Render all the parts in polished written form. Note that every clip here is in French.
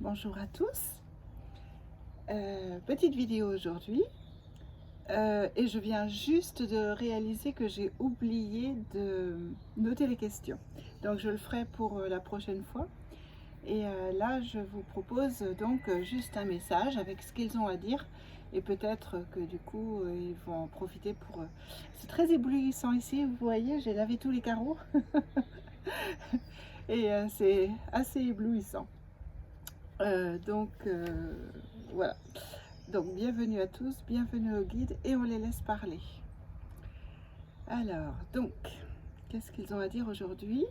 Bonjour à tous, petite vidéo aujourd'hui et je viens juste de réaliser que j'ai oublié de noter les questions. Donc je le ferai pour la prochaine fois et là je vous propose donc juste un message avec ce qu'ils ont à dire et peut-être que du coup ils vont en profiter pour... C'est très éblouissant ici, vous voyez, j'ai lavé tous les carreaux et c'est assez éblouissant. Voilà. Donc bienvenue à tous, bienvenue au guide et on les laisse parler. Alors, donc, qu'est-ce qu'ils ont à dire aujourd'hui,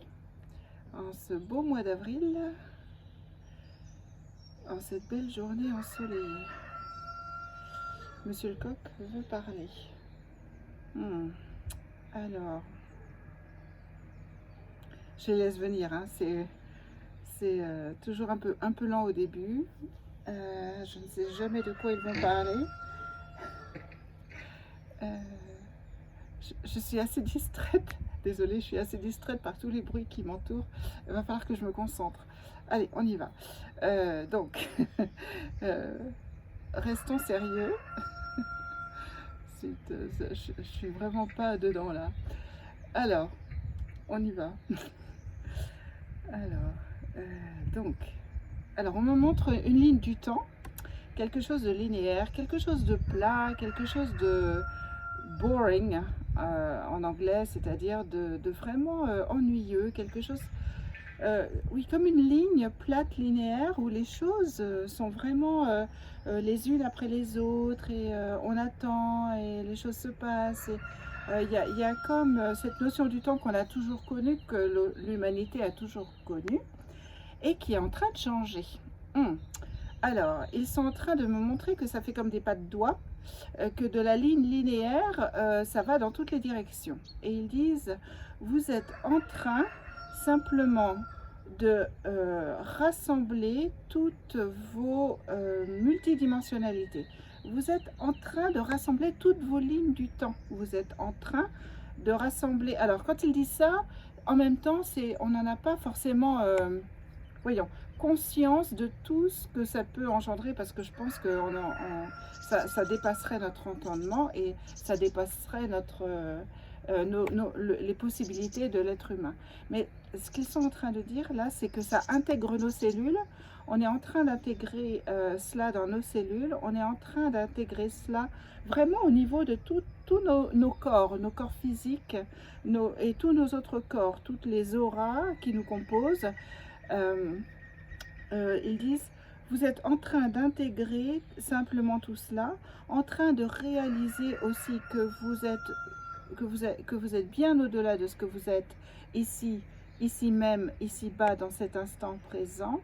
en ce beau mois d'avril, en cette belle journée ensoleillée? Monsieur le coq veut parler. Alors, je les laisse venir, hein. C'est toujours un peu lent au début. Je ne sais jamais de quoi ils vont parler. Je suis assez distraite, désolée, je suis assez distraite par tous les bruits qui m'entourent. Il va falloir que je me concentre. Allez, on y va. Donc, restons sérieux. Je suis vraiment pas dedans là. Alors, on y va. Alors, donc, on me montre une ligne du temps, quelque chose de linéaire, quelque chose de plat, quelque chose de boring en anglais, c'est-à-dire de vraiment ennuyeux, quelque chose, oui, comme une ligne plate linéaire où les choses sont vraiment les unes après les autres et on attend et les choses se passent. Il y a comme cette notion du temps qu'on a toujours connue, que l'humanité a toujours connue et qui est en train de changer. Alors, ils sont en train de me montrer que ça fait comme des pas de doigts, que de la ligne linéaire, ça va dans toutes les directions. Et ils disent, vous êtes en train simplement de rassembler toutes vos multidimensionnalités. Vous êtes en train de rassembler toutes vos lignes du temps. Vous êtes en train de rassembler... Alors, quand ils disent ça, en même temps, on n'en a pas forcément... voyons, conscience de tout ce que ça peut engendrer, parce que je pense que ça dépasserait notre entendement et ça dépasserait les possibilités de l'être humain. Mais ce qu'ils sont en train de dire là, c'est que ça intègre nos cellules. On est en train d'intégrer cela dans nos cellules, on est en train d'intégrer cela vraiment au niveau de tous nos corps physiques et tous nos autres corps, toutes les auras qui nous composent. Ils disent, vous êtes en train d'intégrer simplement tout cela, en train de réaliser aussi que vous êtes bien au-delà de ce que vous êtes ici même, ici-bas, dans cet instant présent.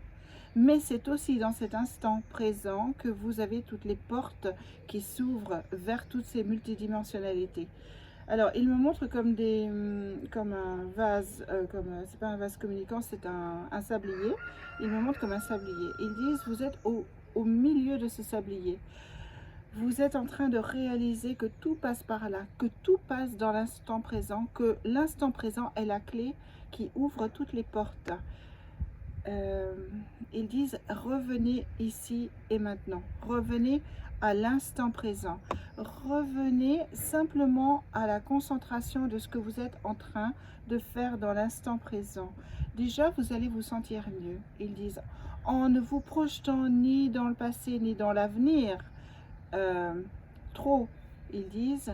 Mais c'est aussi dans cet instant présent que vous avez toutes les portes qui s'ouvrent vers toutes ces multidimensionnalités. Alors, il me montre comme un vase, c'est pas un vase communicant, c'est un sablier. Il me montre comme un sablier. Ils disent, vous êtes au milieu de ce sablier. Vous êtes en train de réaliser que tout passe par là, que tout passe dans l'instant présent, que l'instant présent est la clé qui ouvre toutes les portes. Ils disent, revenez ici et maintenant. Revenez à l'instant présent. Revenez simplement à la concentration de ce que vous êtes en train de faire dans l'instant présent. Déjà, vous allez vous sentir mieux. Ils disent, en ne vous projetant ni dans le passé ni dans l'avenir, trop, ils disent,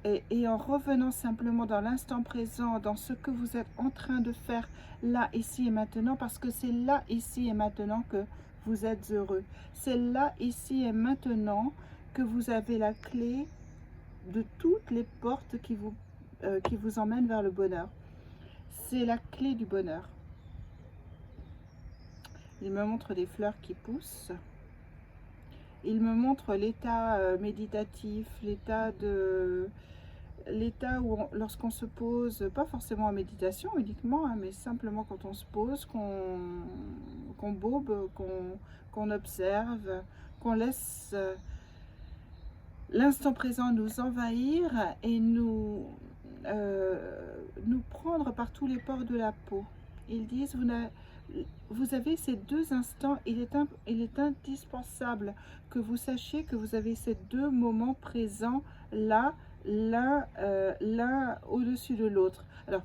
et en revenant simplement dans l'instant présent, dans ce que vous êtes en train de faire là, ici et maintenant, parce que c'est là, ici et maintenant que vous êtes heureux. C'est là, ici et maintenant que vous avez la clé de toutes les portes qui vous emmènent vers le bonheur. C'est la clé du bonheur. Il me montre des fleurs qui poussent. Il me montre l'état méditatif, l'état où lorsqu'on se pose, pas forcément en méditation uniquement, hein, mais simplement quand on se pose, qu'on bobe, qu'on observe, qu'on laisse l'instant présent nous envahir et nous prendre par tous les pores de la peau. Ils disent, vous avez ces 2 instants, il est indispensable que vous sachiez que vous avez ces 2 moments présents là, l'un au-dessus de l'autre. Alors,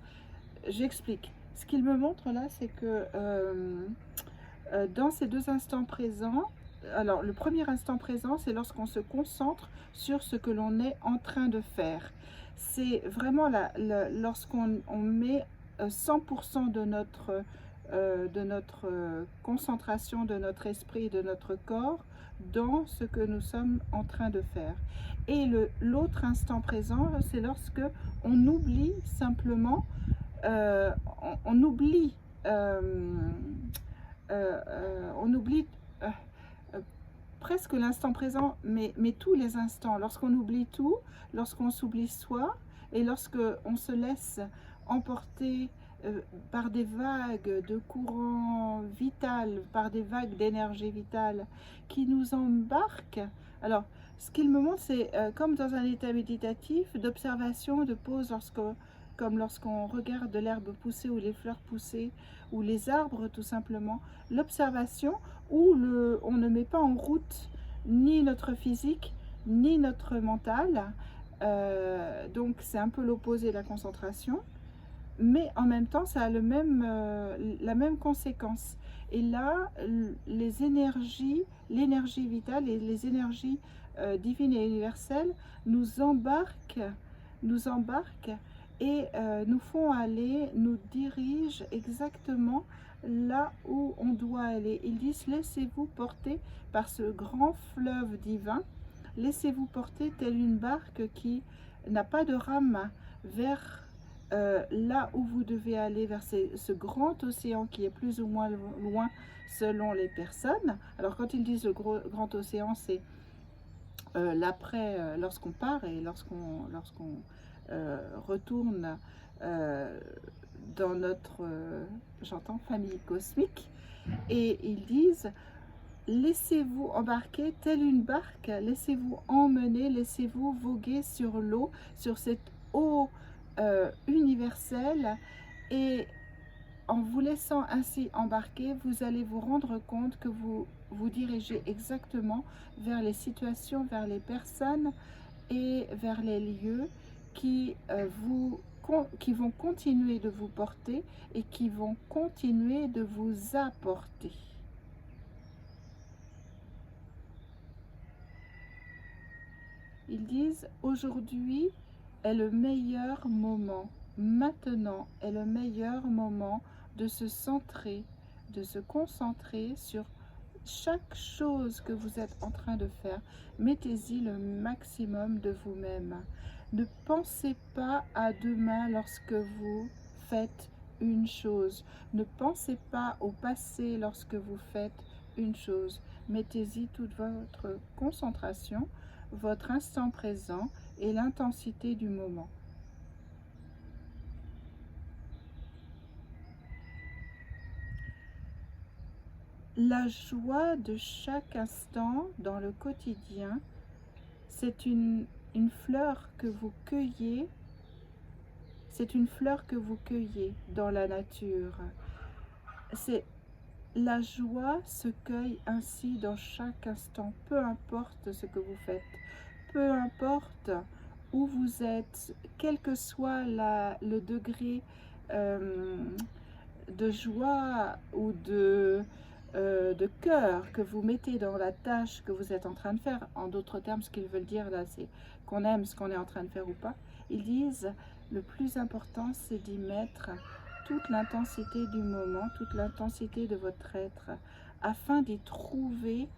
j'explique. Ce qu'il me montre là, c'est que dans ces 2 instants présents, alors le premier instant présent, c'est lorsqu'on se concentre sur ce que l'on est en train de faire. C'est vraiment lorsqu'on met 100% de notre concentration, de notre esprit, de notre corps dans ce que nous sommes en train de faire. Et l'autre instant présent, c'est lorsque on oublie simplement, on oublie on oublie euh, euh, presque l'instant présent, mais tous les instants. Lorsqu'on oublie tout, lorsqu'on s'oublie soi, et lorsqu'on se laisse emporter par des vagues de courant vital, par des vagues d'énergie vitale qui nous embarquent. Alors, ce qu'il me montre, c'est comme dans un état méditatif, d'observation, de pause, comme lorsqu'on regarde de l'herbe pousser ou les fleurs pousser ou les arbres tout simplement, l'observation où on ne met pas en route ni notre physique ni notre mental. Donc c'est un peu l'opposé de la concentration, mais en même temps ça a la même conséquence. Et là, l'énergie vitale et les énergies divines et universelles nous embarquent et nous font aller, nous dirigent exactement là où on doit aller. Ils disent: laissez-vous porter par ce grand fleuve divin, laissez-vous porter telle une barque qui n'a pas de rame vers là où vous devez aller, vers ce grand océan qui est plus ou moins loin selon les personnes. Alors quand ils disent le grand océan, c'est l'après, lorsqu'on part et lorsqu'on retourne dans notre, j'entends, famille cosmique. Et ils disent: laissez-vous embarquer telle une barque, laissez-vous emmener, laissez-vous voguer sur l'eau, sur cette eau universelle, et en vous laissant ainsi embarquer, vous allez vous rendre compte que vous vous dirigez exactement vers les situations, vers les personnes et vers les lieux qui, qui vont continuer de vous porter et qui vont continuer de vous apporter. Ils disent: aujourd'hui est le meilleur moment, maintenant est le meilleur moment de se centrer, de se concentrer sur chaque chose que vous êtes en train de faire. Mettez-y le maximum de vous-même. Ne pensez pas à demain lorsque vous faites une chose. Ne pensez pas au passé lorsque vous faites une chose. Mettez-y toute votre concentration, votre instant présent et l'intensité du moment. La joie de chaque instant dans le quotidien, c'est une fleur que vous cueillez, c'est une fleur que vous cueillez dans la nature. La joie se cueille ainsi dans chaque instant, peu importe ce que vous faites, peu importe où vous êtes, quel que soit le degré de joie ou de cœur que vous mettez dans la tâche que vous êtes en train de faire. En d'autres termes, ce qu'ils veulent dire là, c'est qu'on aime ce qu'on est en train de faire ou pas. Ils disent: le plus important, c'est d'y mettre toute l'intensité du moment, toute l'intensité de votre être, afin d'y trouver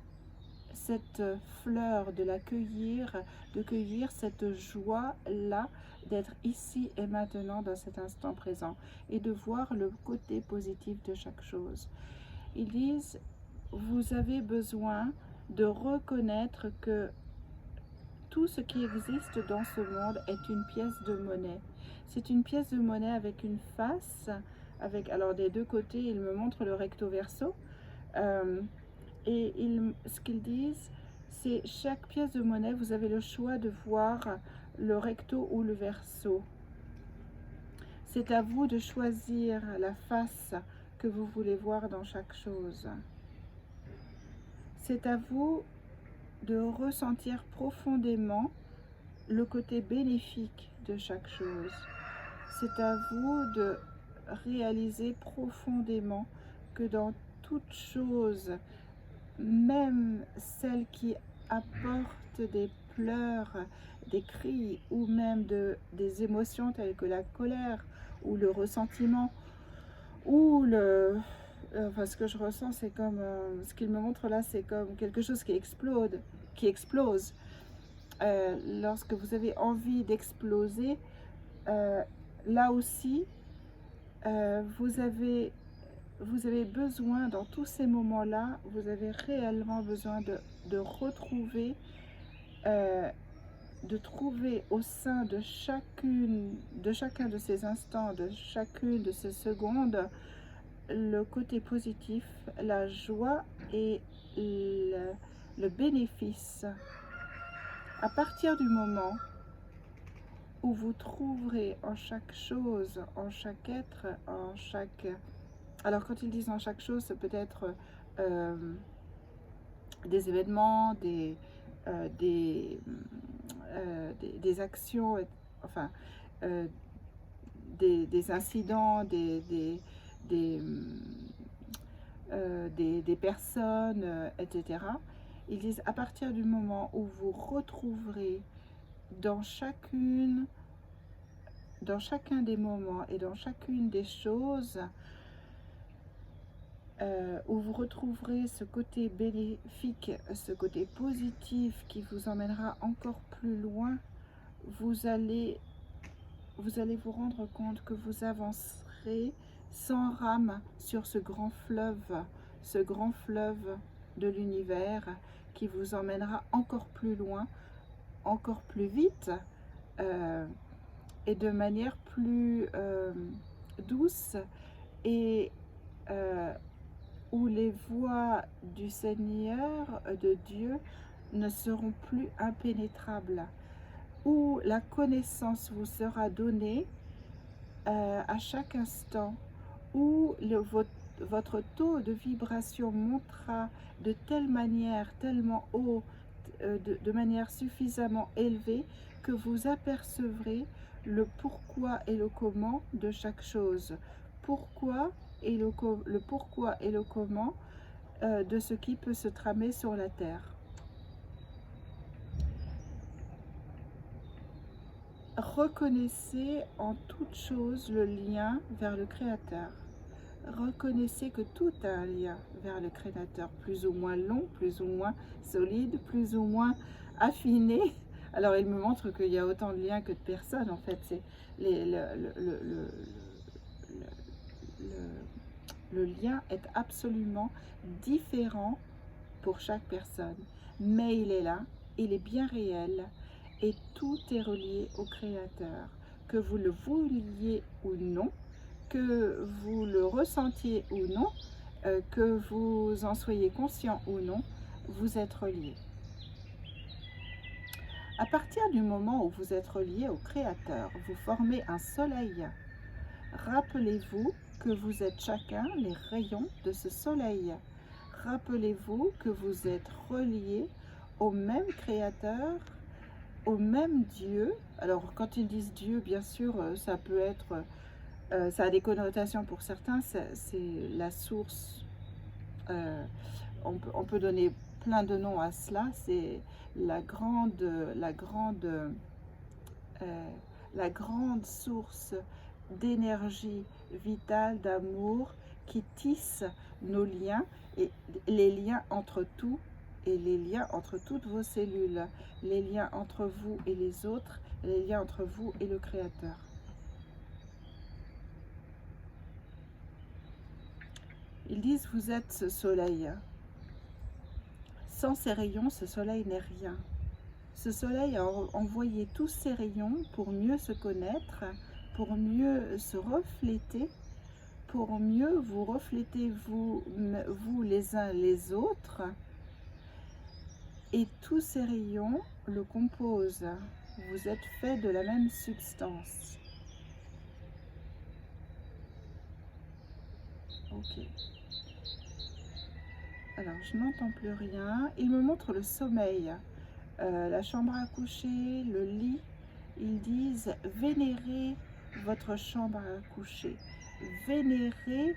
cette fleur, de la cueillir, de cueillir cette joie-là, d'être ici et maintenant dans cet instant présent, et de voir le côté positif de chaque chose. Ils disent: vous avez besoin de reconnaître que tout ce qui existe dans ce monde est une pièce de monnaie. C'est une pièce de monnaie avec une face, avec, alors des deux côtés, ils me montrent le recto verso. Et ce qu'ils disent, c'est chaque pièce de monnaie, vous avez le choix de voir le recto ou le verso. C'est à vous de choisir la face que vous voulez voir dans chaque chose. C'est à vous de ressentir profondément le côté bénéfique de chaque chose. C'est à vous de réaliser profondément que dans toute chose, même celle qui apporte des pleurs, des cris ou même des émotions telles que la colère ou le ressentiment ou enfin, ce que je ressens, c'est comme ce qu'il me montre là, c'est comme quelque chose qui explose. Lorsque vous avez envie d'exploser, là aussi, vous avez besoin, dans tous ces moments-là, vous avez réellement besoin de retrouver, de trouver au sein de chacun de ces instants, de chacune de ces secondes, le côté positif, la joie et le bénéfice. À partir du moment où vous trouverez en chaque chose, en chaque être, en chaque... Alors quand ils disent en chaque chose, ça peut être des événements, des actions, enfin des incidents, des personnes, etc. Ils disent à partir du moment où vous retrouverez dans chacun des moments et dans chacune des choses, où vous retrouverez ce côté bénéfique, ce côté positif qui vous emmènera encore plus loin, vous allez vous rendre compte que vous avancerez sans rame sur ce grand fleuve de l'univers qui vous emmènera encore plus loin, encore plus vite, et de manière plus douce, et où les voies du Seigneur, de Dieu, ne seront plus impénétrables, où la connaissance vous sera donnée à chaque instant, où votre taux de vibration montera de telle manière, tellement haut, de manière suffisamment élevée, que vous apercevrez le pourquoi et le comment de chaque chose. Pourquoi et le pourquoi et le comment de ce qui peut se tramer sur la terre. Reconnaissez en toute chose le lien vers le Créateur. Reconnaissez que tout a un lien vers le Créateur, plus ou moins long, plus ou moins solide, plus ou moins affiné. Alors il me montre qu'il y a autant de liens que de personnes en fait. C'est le lien est absolument différent pour chaque personne, mais il est là, il est bien réel et tout est relié au Créateur. Que vous le vouliez ou non, que vous le ressentiez ou non, que vous en soyez conscient ou non, vous êtes relié. À partir du moment où vous êtes relié au Créateur, vous formez un soleil. Rappelez-vous que vous êtes chacun les rayons de ce soleil. Rappelez-vous que vous êtes reliés au même Créateur, au même Dieu. Alors quand ils disent Dieu, bien sûr, ça peut être, ça a des connotations pour certains, c'est la source. On peut donner plein de noms à cela. C'est la grande source d'énergie vitale, d'amour, qui tisse nos liens, et les liens entre tout, et les liens entre toutes vos cellules, les liens entre vous et les autres, les liens entre vous et le Créateur. Ils disent, vous êtes ce soleil. Sans ces rayons, ce soleil n'est rien. Ce soleil a envoyé tous ses rayons pour mieux se connaître, pour mieux se refléter, pour mieux vous refléter vous les uns les autres. Et tous ces rayons le composent. Vous êtes faits de la même substance. Ok. Alors, je n'entends plus rien. Il me montre le sommeil, la chambre à coucher, le lit. Ils disent vénérez votre chambre à coucher, vénérez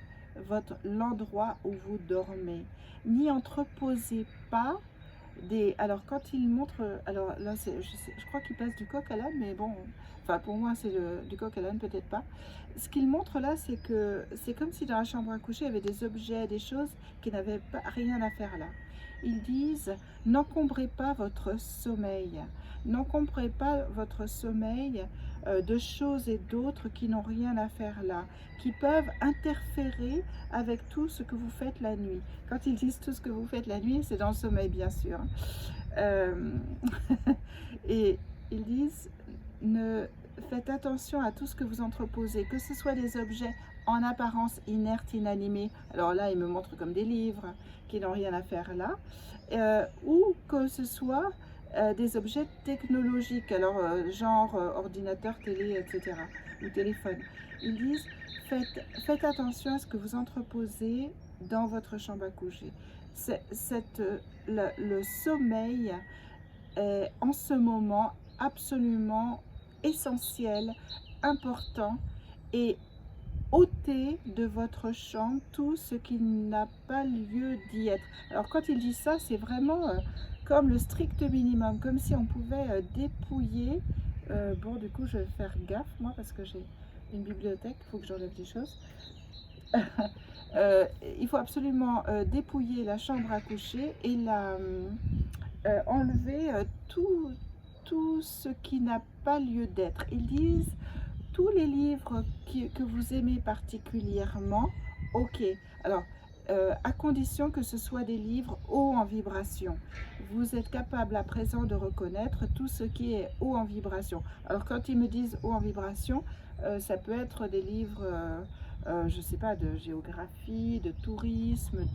l'endroit où vous dormez, n'y entreposez pas des... Alors quand il montre, alors là je crois qu'il passe du coq à l'âne, mais bon, enfin pour moi c'est du coq à l'âne, peut-être pas. Ce qu'il montre là, c'est que c'est comme si dans la chambre à coucher il y avait des objets, des choses qui n'avaient pas rien à faire là. Ils disent n'encombrez pas votre sommeil, n'encombrez pas votre sommeil de choses et d'autres qui n'ont rien à faire là, qui peuvent interférer avec tout ce que vous faites la nuit. Quand ils disent tout ce que vous faites la nuit, c'est dans le sommeil bien sûr. Et ils disent faites attention à tout ce que vous entreposez, que ce soit des objets en apparence inertes, inanimés. Alors là, ils me montrent comme des livres qui n'ont rien à faire là, ou que ce soit des objets technologiques, alors genre ordinateur, télé, etc. ou téléphone. Ils disent faites attention à ce que vous entreposez dans votre chambre à coucher. Le sommeil est en ce moment absolument essentiel, important, et ôtez de votre chambre tout ce qui n'a pas lieu d'y être. Alors quand il dit ça, c'est vraiment comme le strict minimum, comme si on pouvait dépouiller. Bon, du coup, je vais faire gaffe, moi, parce que j'ai une bibliothèque, il faut que j'enlève des choses. Il faut absolument dépouiller la chambre à coucher et enlever tout ce qui n'a pas lieu d'être. Ils disent tous les livres que vous aimez particulièrement, ok. Alors, à condition que ce soit des livres hauts en vibration. Vous êtes capable à présent de reconnaître tout ce qui est haut en vibration. Alors, quand ils me disent haut en vibration, ça peut être des livres, je ne sais pas, de géographie, de tourisme,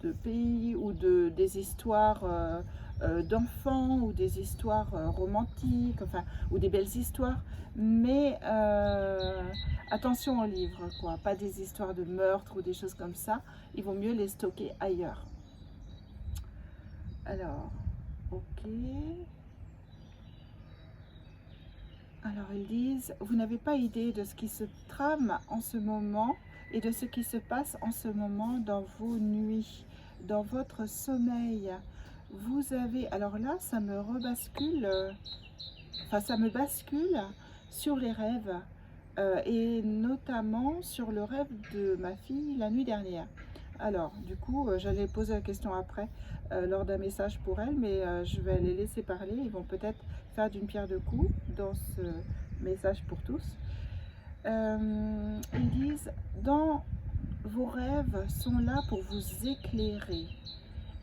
de pays ou des histoires d'enfants ou des histoires romantiques, enfin, ou des belles histoires, mais attention aux livres, quoi, pas des histoires de meurtre ou des choses comme ça, il vaut mieux les stocker ailleurs. Alors, ok. Alors ils disent, vous n'avez pas idée de ce qui se trame en ce moment et de ce qui se passe en ce moment dans vos nuits, dans votre sommeil. Vous avez, alors là ça me rebascule, enfin ça me bascule sur les rêves et notamment sur le rêve de ma fille la nuit dernière. Alors du coup j'allais poser la question après lors d'un message pour elle, mais je vais les laisser parler, ils vont peut-être faire d'une pierre deux coups dans ce message pour tous. Ils disent, dans vos rêves sont là pour vous éclairer.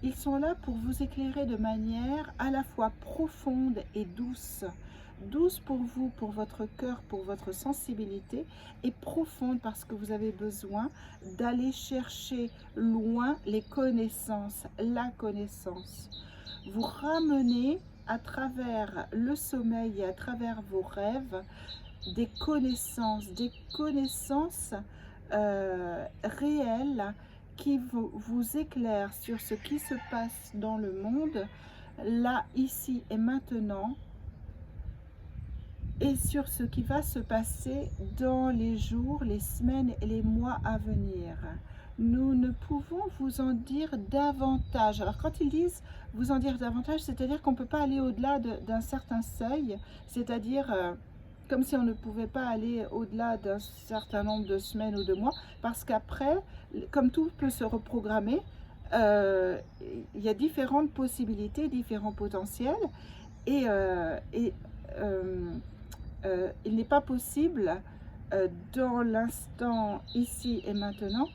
Ils sont là pour vous éclairer de manière à la fois profonde et douce. Douce pour vous, pour votre cœur, pour votre sensibilité, et profonde parce que vous avez besoin d'aller chercher loin les connaissances, la connaissance. Vous ramenez à travers le sommeil et à travers vos rêves des connaissances réelles qui vous éclairent sur ce qui se passe dans le monde, là, ici et maintenant, et sur ce qui va se passer dans les jours, les semaines et les mois à venir. Nous ne pouvons vous en dire davantage. Alors quand ils disent vous en dire davantage, c'est-à-dire qu'on ne peut pas aller au-delà d'un certain seuil, c'est-à-dire comme si on ne pouvait pas aller au-delà d'un certain nombre de semaines ou de mois, parce qu'après, comme tout peut se reprogrammer, il y a différentes possibilités, différents potentiels, et il n'est pas possible dans l'instant ici et maintenant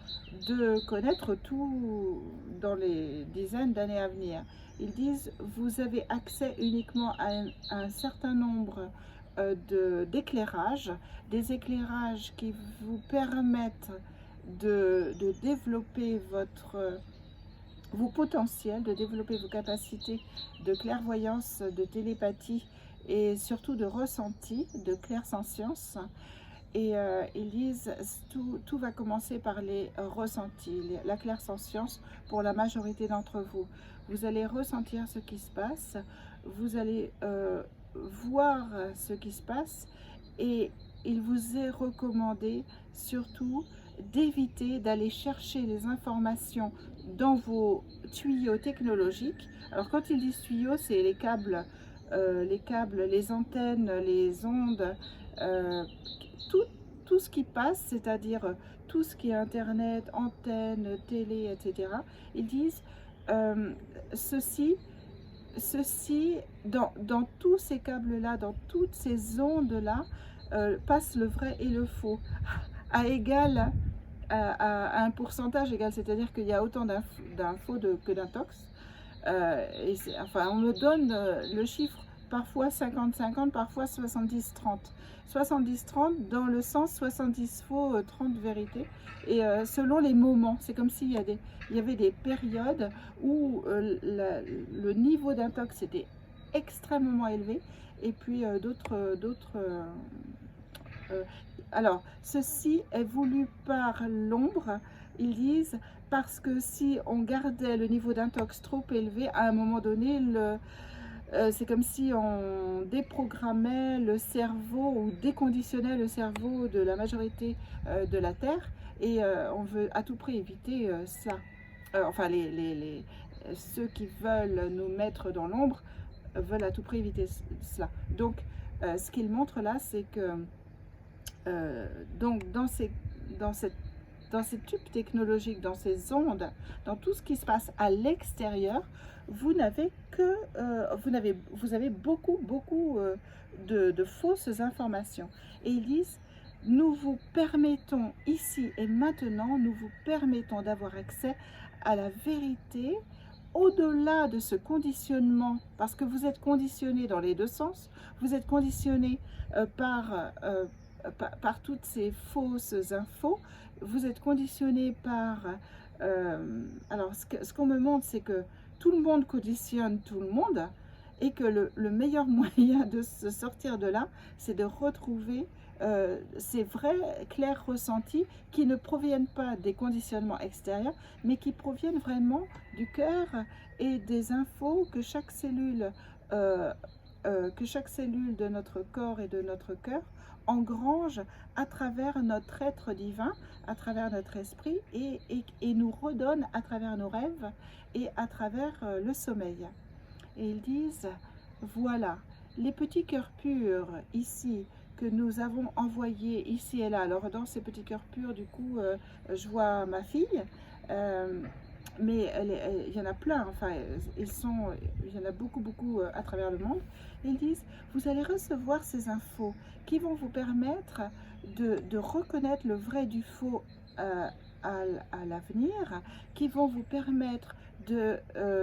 de connaître tout dans les dizaines d'années à venir. Ils disent vous avez accès uniquement à un certain nombre d'éclairages, des éclairages qui vous permettent de développer vos potentiels, de développer vos capacités de clairvoyance, de télépathie et surtout de ressenti, de clairsentience. Et ils disent tout va commencer par les ressentis, la clairsentience pour la majorité d'entre vous. Vous allez ressentir ce qui se passe, vous allez voir ce qui se passe, et il vous est recommandé surtout d'éviter d'aller chercher les informations dans vos tuyaux technologiques. Alors quand ils disent tuyaux, c'est les câbles, les antennes, les ondes, tout, tout ce qui passe, c'est-à-dire tout ce qui est internet, antenne, télé, etc. Ils disent ceci, dans tous ces câbles-là, dans toutes ces ondes-là, passe le vrai et le faux à égal à un pourcentage égal, c'est-à-dire qu'il y a autant d'infos que d'intox. Enfin, on me donne le chiffre parfois 50-50, parfois 70-30. 70-30 dans le sens 70 faux, 30 vérités. Et selon les moments, c'est comme s'il y avait des périodes où le niveau d'intox était extrêmement élevé, et puis alors, ceci est voulu par l'ombre. Ils disent parce que si on gardait le niveau d'intox trop élevé, à un moment donné, c'est comme si on déprogrammait le cerveau ou déconditionnait le cerveau de la majorité de la Terre, et on veut à tout prix éviter ça. Enfin, ceux qui veulent nous mettre dans l'ombre veulent à tout prix éviter cela. Donc, ce qu'ils montrent là, c'est que donc dans ces tubes technologiques, dans ces ondes, dans tout ce qui se passe à l'extérieur, vous avez beaucoup de fausses informations. Et ils disent, nous vous permettons ici et maintenant, nous vous permettons d'avoir accès à la vérité au-delà de ce conditionnement, parce que vous êtes conditionné dans les deux sens. Vous êtes conditionné par toutes ces fausses infos. Vous êtes conditionné par... alors, ce qu'on me montre, c'est que tout le monde conditionne tout le monde, et que le meilleur moyen de se sortir de là, c'est de retrouver ces vrais clairs ressentis qui ne proviennent pas des conditionnements extérieurs, mais qui proviennent vraiment du cœur et des infos que chaque cellule de notre corps et de notre cœur engrange à travers notre être divin, à travers notre esprit, et nous redonne à travers nos rêves et à travers le sommeil. Et ils disent, voilà, les petits cœurs purs ici que nous avons envoyés ici et là. Alors dans ces petits cœurs purs, du coup, je vois ma fille, mais il y en a plein, enfin, il y en a beaucoup à travers le monde. Ils disent, vous allez recevoir ces infos qui vont vous permettre de reconnaître le vrai du faux à l'avenir, qui vont vous permettre de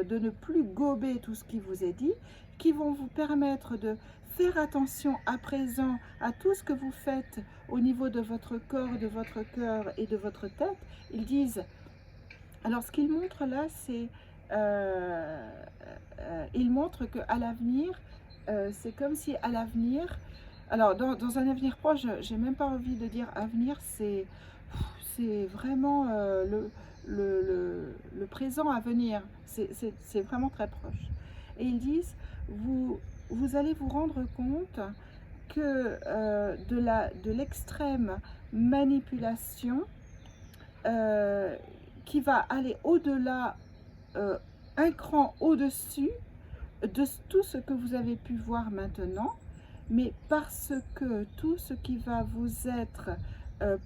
ne plus gober tout ce qui vous est dit, qui vont vous permettre de faire attention à présent à tout ce que vous faites au niveau de votre corps, de votre cœur et de votre tête. Ils disent, alors ce qu'ils montrent là, c'est ils montrent qu'à l'avenir, c'est comme si à l'avenir, alors dans un avenir proche, j'ai même pas envie de dire avenir, c'est vraiment le présent à venir, c'est vraiment très proche. Et ils disent, vous allez vous rendre compte que de l'extrême manipulation qui va aller au-delà, un cran au-dessus de tout ce que vous avez pu voir maintenant, mais parce que tout ce qui va vous être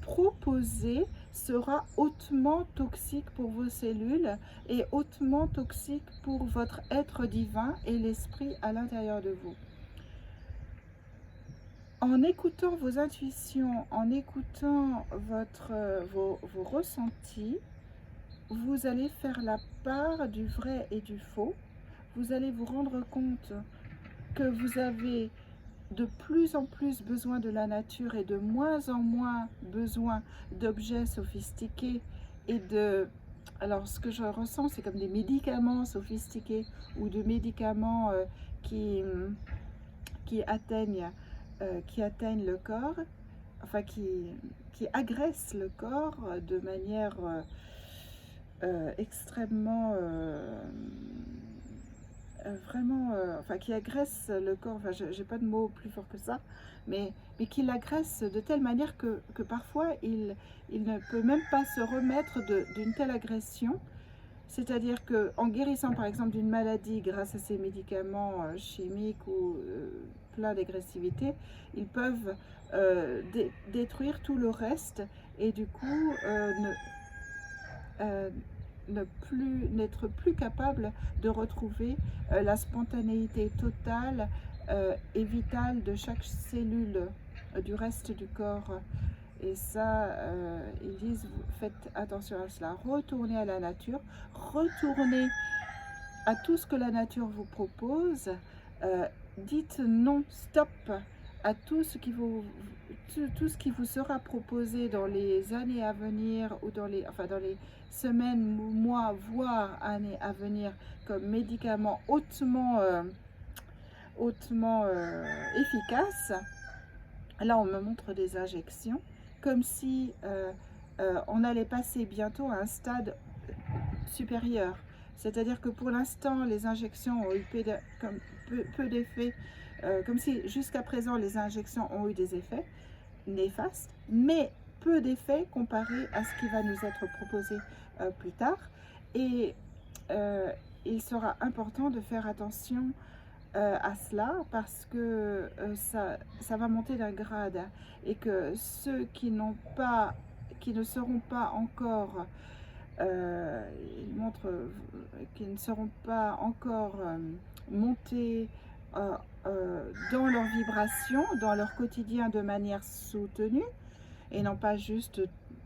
proposé sera hautement toxique pour vos cellules et hautement toxique pour votre être divin et l'esprit à l'intérieur de vous. En écoutant vos intuitions, en écoutant vos ressentis, vous allez faire la part du vrai et du faux. Vous allez vous rendre compte que vous avez de plus en plus besoin de la nature et de moins en moins besoin d'objets sophistiqués et de... Alors ce que je ressens, c'est comme des médicaments sophistiqués ou de médicaments qui atteignent le corps. enfin qui agresse le corps de manière extrêmement, vraiment, enfin qui agresse le corps, enfin j'ai pas de mots plus fort que ça, mais qui l'agresse de telle manière que parfois il ne peut même pas se remettre d'une telle agression. C'est-à-dire qu'en guérissant par exemple d'une maladie grâce à ces médicaments chimiques ou plein d'agressivité, ils peuvent détruire tout le reste et du coup euh, n'être plus capable de retrouver la spontanéité totale et vitale de chaque cellule du reste du corps. Et ça, ils disent, faites attention à cela. Retournez à la nature, retournez à tout ce que la nature vous propose. Dites non, stop à tout ce qui vous sera proposé dans les années à venir ou dans les semaines, mois, voire années à venir comme médicaments hautement efficaces. Là, on me montre des injections comme si on allait passer bientôt à un stade supérieur. C'est-à-dire que pour l'instant, les injections ont eu peu d'effets, comme si jusqu'à présent, les injections ont eu des effets néfastes, mais peu d'effets comparé à ce qui va nous être proposé plus tard. Et il sera important de faire attention à cela parce que ça va monter d'un grade et que ceux qui ne seront pas encore ils montrent qu'ils ne seront pas encore montés dans leur vibration, dans leur quotidien de manière soutenue et non pas juste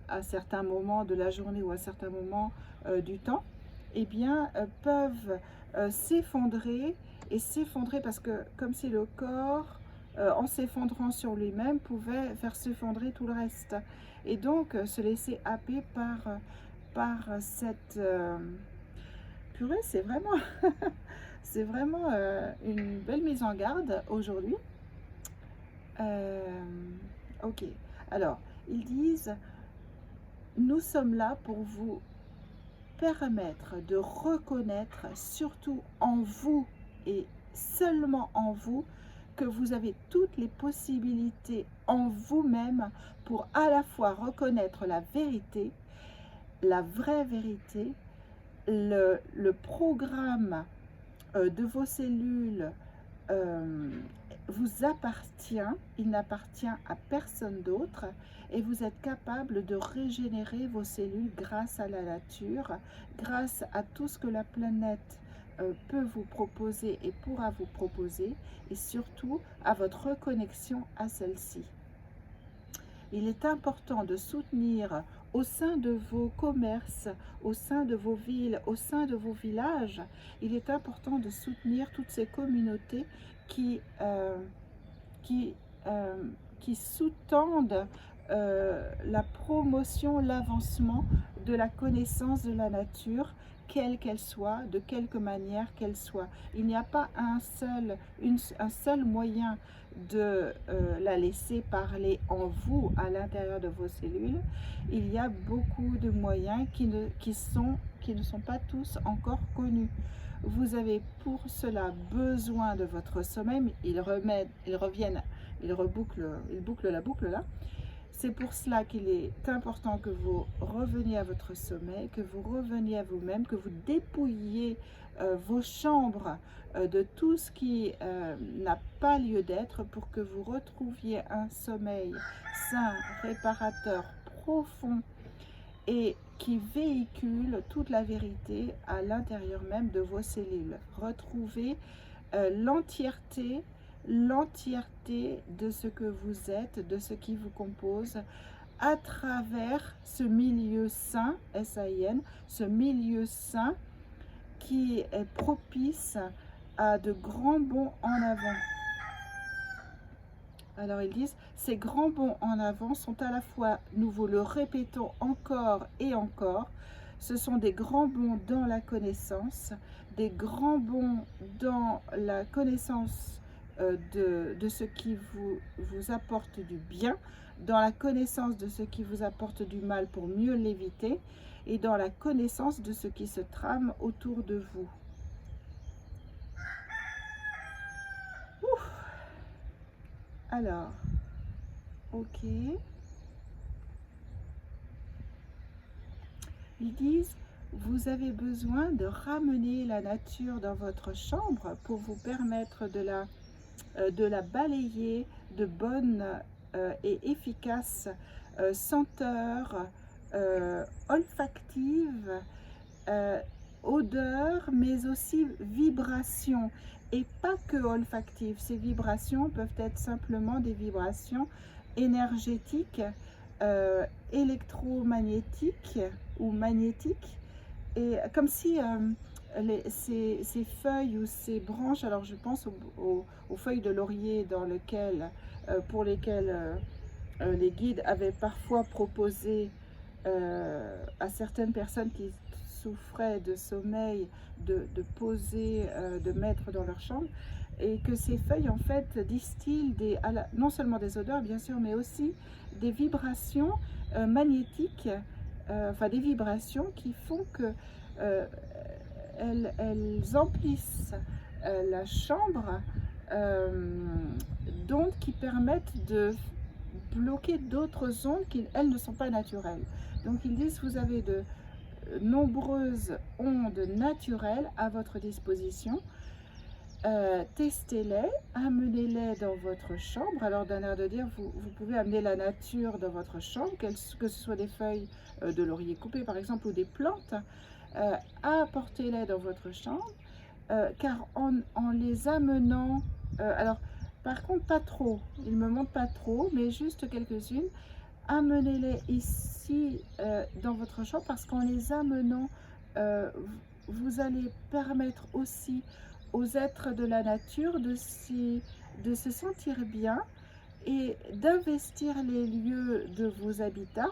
à certains moments de la journée ou à certains moments du temps, eh bien peuvent s'effondrer parce que comme si le corps en s'effondrant sur lui-même pouvait faire s'effondrer tout le reste et donc se laisser happer par cette purée, c'est vraiment c'est vraiment une belle mise en garde aujourd'hui. Ok, alors ils disent nous sommes là pour vous permettre de reconnaître surtout en vous et seulement en vous que vous avez toutes les possibilités en vous-même pour à la fois reconnaître la vérité, la vraie vérité, le programme de vos cellules vous appartient, il n'appartient à personne d'autre et vous êtes capable de régénérer vos cellules grâce à la nature, grâce à tout ce que la planète peut vous proposer et pourra vous proposer et surtout à votre reconnexion à celle-ci. Il est important de soutenir au sein de vos commerces, au sein de vos villes, au sein de vos villages, il est important de soutenir toutes ces communautés qui sous-tendent la promotion, l'avancement de la connaissance de la nature, quelle qu'elle soit, de quelque manière qu'elle soit. Il n'y a pas un seul moyen de la laisser parler en vous, à l'intérieur de vos cellules. Il y a beaucoup de moyens qui ne sont pas tous encore connus. Vous avez pour cela besoin de votre sommeil. Ils bouclent la boucle là. C'est pour cela qu'il est important que vous reveniez à votre sommeil, que vous reveniez à vous-même, que vous dépouilliez vos chambres de tout ce qui n'a pas lieu d'être pour que vous retrouviez un sommeil sain, réparateur, profond et qui véhicule toute la vérité à l'intérieur même de vos cellules. Retrouvez l'entièreté de ce que vous êtes, de ce qui vous compose, à travers ce milieu sain, S-A-I-N, ce milieu sain qui est propice à de grands bonds en avant. Alors ils disent, ces grands bonds en avant sont à la fois, nous vous le répétons encore et encore, ce sont des grands bonds dans la connaissance, des grands bonds dans la connaissance de ce qui vous apporte du bien, dans la connaissance de ce qui vous apporte du mal pour mieux l'éviter, et dans la connaissance de ce qui se trame autour de vous. Ouf. Alors, ok. Ils disent, vous avez besoin de ramener la nature dans votre chambre pour vous permettre de la balayer de bonnes et efficaces senteurs olfactives, odeurs, mais aussi vibrations. Et pas que olfactives, ces vibrations peuvent être simplement des vibrations énergétiques, électromagnétiques ou magnétiques. Et comme si ces feuilles ou ces branches, alors je pense aux feuilles de laurier pour lesquelles les guides avaient parfois proposé à certaines personnes qui souffraient de sommeil de poser, de mettre dans leur chambre, et que ces feuilles en fait distillent non seulement des odeurs bien sûr, mais aussi des vibrations magnétiques, enfin des vibrations qui font que elles emplissent la chambre d'ondes qui permettent de bloquer d'autres ondes qui, elles, ne sont pas naturelles. Donc ils disent, vous avez de nombreuses ondes naturelles à votre disposition. Testez-les, amenez-les dans votre chambre. Alors d'un air de dire, vous pouvez amener la nature dans votre chambre, que ce soit des feuilles de laurier coupées par exemple, ou des plantes, apportez-les dans votre chambre, car en les amenant, alors par contre pas trop, il me montre pas trop, mais juste quelques-unes, amenez-les ici dans votre chambre, parce qu'en les amenant, vous allez permettre aussi aux êtres de la nature de se sentir bien et d'investir les lieux de vos habitats,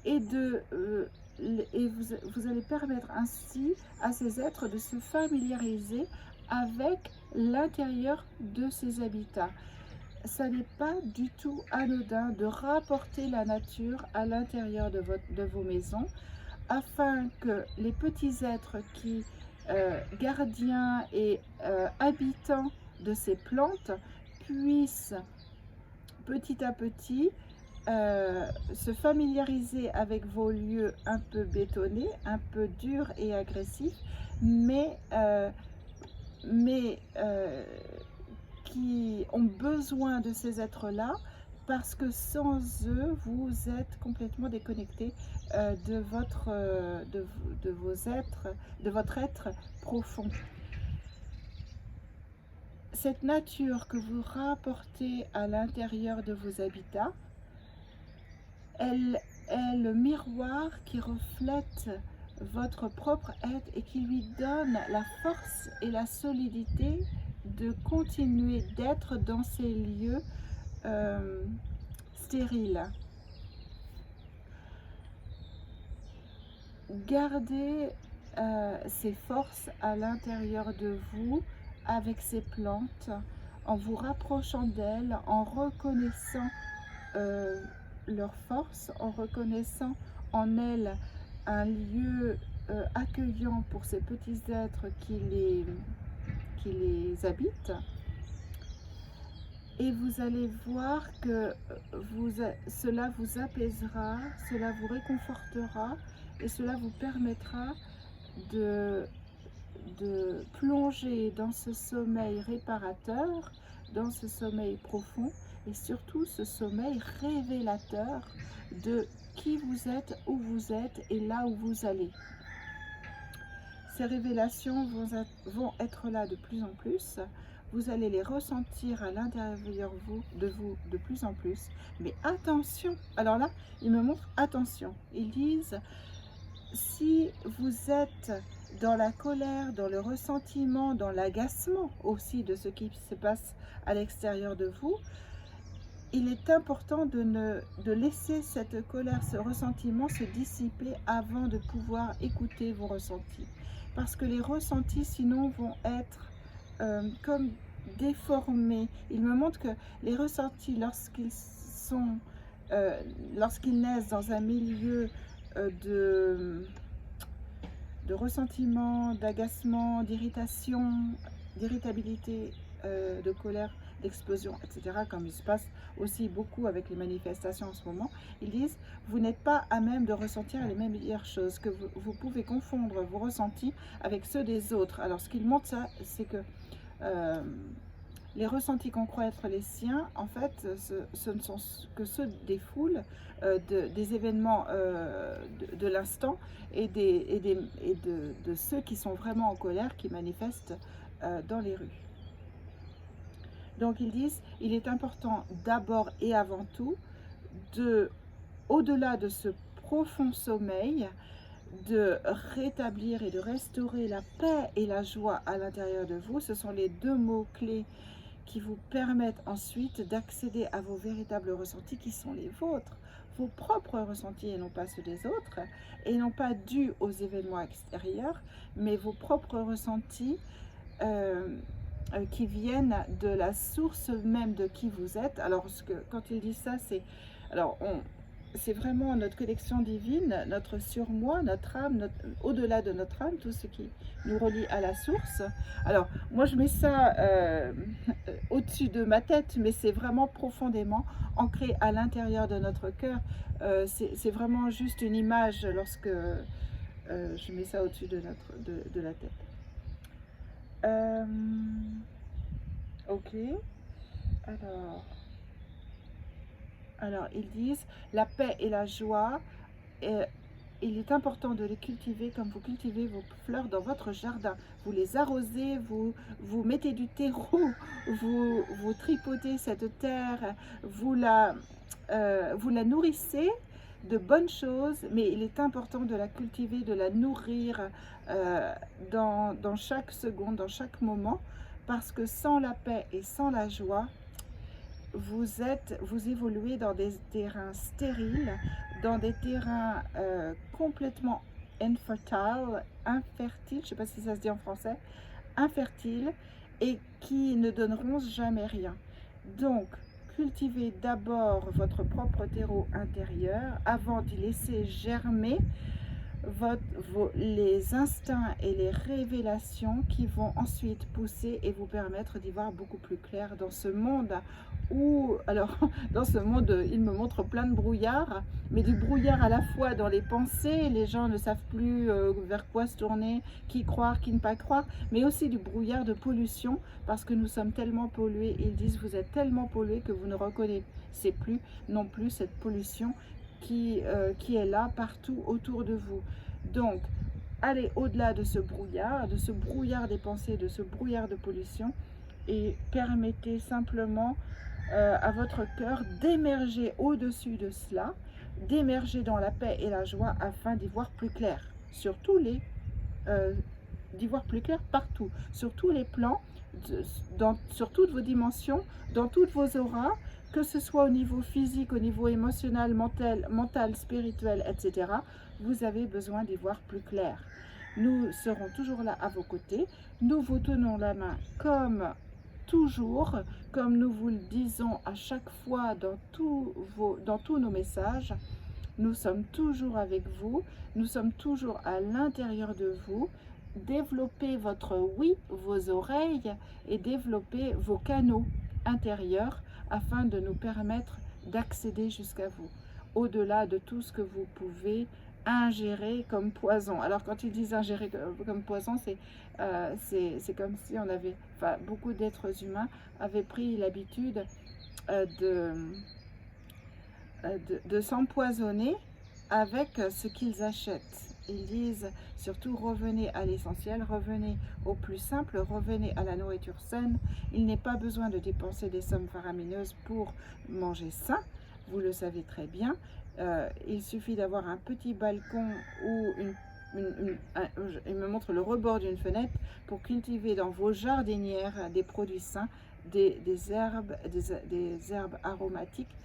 et vous allez permettre ainsi à ces êtres de se familiariser avec l'intérieur de ces habitats. Ça n'est pas du tout anodin de rapporter la nature à l'intérieur de vos maisons, afin que les petits êtres qui, gardiens et habitants de ces plantes, puissent petit à petit se familiariser avec vos lieux un peu bétonnés, un peu durs et agressifs, mais qui ont besoin de ces êtres-là, parce que sans eux, vous êtes complètement déconnecté de votre être profond. Cette nature que vous rapportez à l'intérieur de vos habitats, elle est le miroir qui reflète votre propre être et qui lui donne la force et la solidité de continuer d'être dans ces lieux stériles. Gardez ces forces à l'intérieur de vous avec ces plantes, en vous rapprochant d'elles, en reconnaissant leur force, en reconnaissant en elles un lieu accueillant pour ces petits êtres qui les habitent. Et vous allez voir que cela vous apaisera, cela vous réconfortera, et cela vous permettra de plonger dans ce sommeil réparateur, dans ce sommeil profond, et surtout ce sommeil révélateur de qui vous êtes, où vous êtes et là où vous allez. Ces révélations vont être là de plus en plus. Vous allez les ressentir à l'intérieur de vous de plus en plus. Mais attention, alors là, ils me montrent attention. Ils disent, si vous êtes dans la colère, dans le ressentiment, dans l'agacement aussi de ce qui se passe à l'extérieur de vous, il est important de laisser cette colère, ce ressentiment se dissiper avant de pouvoir écouter vos ressentis. Parce que les ressentis, sinon, vont être comme déformés. Il me montre que les ressentis lorsqu'ils naissent dans un milieu de ressentiment, d'agacement, d'irritation, d'irritabilité, de colère, d'explosion, etc., comme il se passe aussi beaucoup avec les manifestations en ce moment, ils disent, vous n'êtes pas à même de ressentir les meilleures choses, que vous pouvez confondre vos ressentis avec ceux des autres. Alors ce qu'il montre, ça, c'est que les ressentis qu'on croit être les siens, en fait, ce ne sont que ceux des foules, des événements de l'instant et de ceux qui sont vraiment en colère, qui manifestent dans les rues. Donc ils disent, il est important d'abord et avant tout, au-delà de ce profond sommeil, de rétablir et de restaurer la paix et la joie à l'intérieur de vous. Ce sont les deux mots-clés qui vous permettent ensuite d'accéder à vos véritables ressentis qui sont les vôtres, vos propres ressentis et non pas ceux des autres, et non pas dus aux événements extérieurs, mais vos propres ressentis qui viennent de la source même de qui vous êtes. Alors quand il dit ça, c'est... Alors c'est vraiment notre connexion divine, notre surmoi, notre âme, au-delà de notre âme, tout ce qui nous relie à la source. Alors, moi je mets ça au-dessus de ma tête, mais c'est vraiment profondément ancré à l'intérieur de notre cœur. C'est vraiment juste une image lorsque je mets ça au-dessus de la tête. Ok, alors ils disent la paix et la joie, il est important de les cultiver comme vous cultivez vos fleurs dans votre jardin. Vous les arrosez, vous mettez du terreau, vous tripotez cette terre, vous la nourrissez de bonnes choses, mais il est important de la cultiver, de la nourrir dans chaque seconde, dans chaque moment, parce que sans la paix et sans la joie, vous évoluez dans des terrains stériles, dans des terrains complètement infertiles, je ne sais pas si ça se dit en français, infertiles, et qui ne donneront jamais rien. Donc, cultivez d'abord votre propre terreau intérieur avant d'y laisser germer les instincts et les révélations qui vont ensuite pousser et vous permettre d'y voir beaucoup plus clair dans ce monde où, alors dans ce monde, il me montre plein de brouillard, mais du brouillard à la fois dans les pensées, les gens ne savent plus vers quoi se tourner, qui croire, qui ne pas croire, mais aussi du brouillard de pollution, parce que nous sommes tellement pollués, ils disent vous êtes tellement pollués que vous ne reconnaissez plus non plus cette pollution qui est là partout autour de vous. Donc, allez au-delà de ce brouillard des pensées, de ce brouillard de pollution, et permettez simplement à votre cœur d'émerger au-dessus de cela, d'émerger dans la paix et la joie afin d'y voir plus clair, d'y voir plus clair partout, sur tous les plans, sur toutes vos dimensions, dans toutes vos auras, que ce soit au niveau physique, au niveau émotionnel, mental, spirituel, etc. Vous avez besoin d'y voir plus clair. Nous serons toujours là à vos côtés. Nous vous tenons la main comme toujours, comme nous vous le disons à chaque fois dans tous nos messages. Nous sommes toujours avec vous. Nous sommes toujours à l'intérieur de vous. Développez votre oui, vos oreilles, et développez vos canaux intérieurs afin de nous permettre d'accéder jusqu'à vous, au-delà de tout ce que vous pouvez ingérer comme poison. Alors quand ils disent ingérer comme poison, c'est comme si on avait, enfin, beaucoup d'êtres humains avaient pris l'habitude de s'empoisonner avec ce qu'ils achètent. Ils disent surtout revenez à l'essentiel, revenez au plus simple, revenez à la nourriture saine. Il n'est pas besoin de dépenser des sommes faramineuses pour manger sain, vous le savez très bien. Il suffit d'avoir un petit balcon ou il me montre le rebord d'une fenêtre pour cultiver dans vos jardinières des produits sains, des herbes aromatiques.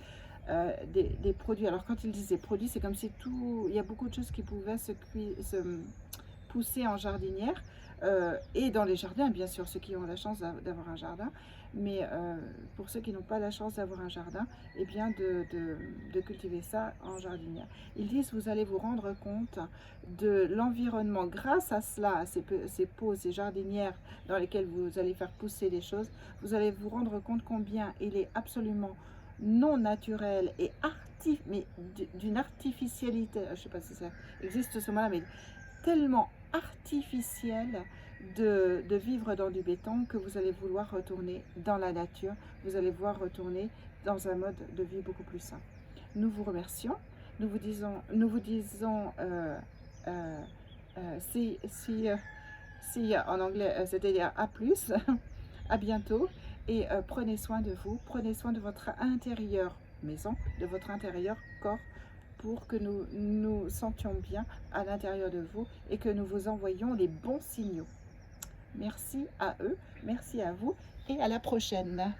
Des produits. Alors quand ils disent des produits, c'est comme si il y a beaucoup de choses qui pouvaient se pousser en jardinière. et dans les jardins, bien sûr, ceux qui ont la chance d'avoir un jardin, mais pour ceux qui n'ont pas la chance d'avoir un jardin, eh bien de cultiver ça en jardinière. Ils disent, vous allez vous rendre compte de l'environnement grâce à cela, à ces pots, ces jardinières dans lesquelles vous allez faire pousser les choses. Vous allez vous rendre compte combien il est absolument non naturel et mais d'une artificialité, je ne sais pas si ça existe ce mot-là, mais tellement artificiel de vivre dans du béton que vous allez vouloir retourner dans la nature, vous allez voir retourner dans un mode de vie beaucoup plus sain. Nous vous remercions, nous vous disons si en anglais c'est-à-dire à plus, à bientôt, et prenez soin de vous, prenez soin de votre intérieur maison, de votre intérieur corps, pour que nous nous sentions bien à l'intérieur de vous et que nous vous envoyions les bons signaux. Merci à eux, merci à vous et à la prochaine.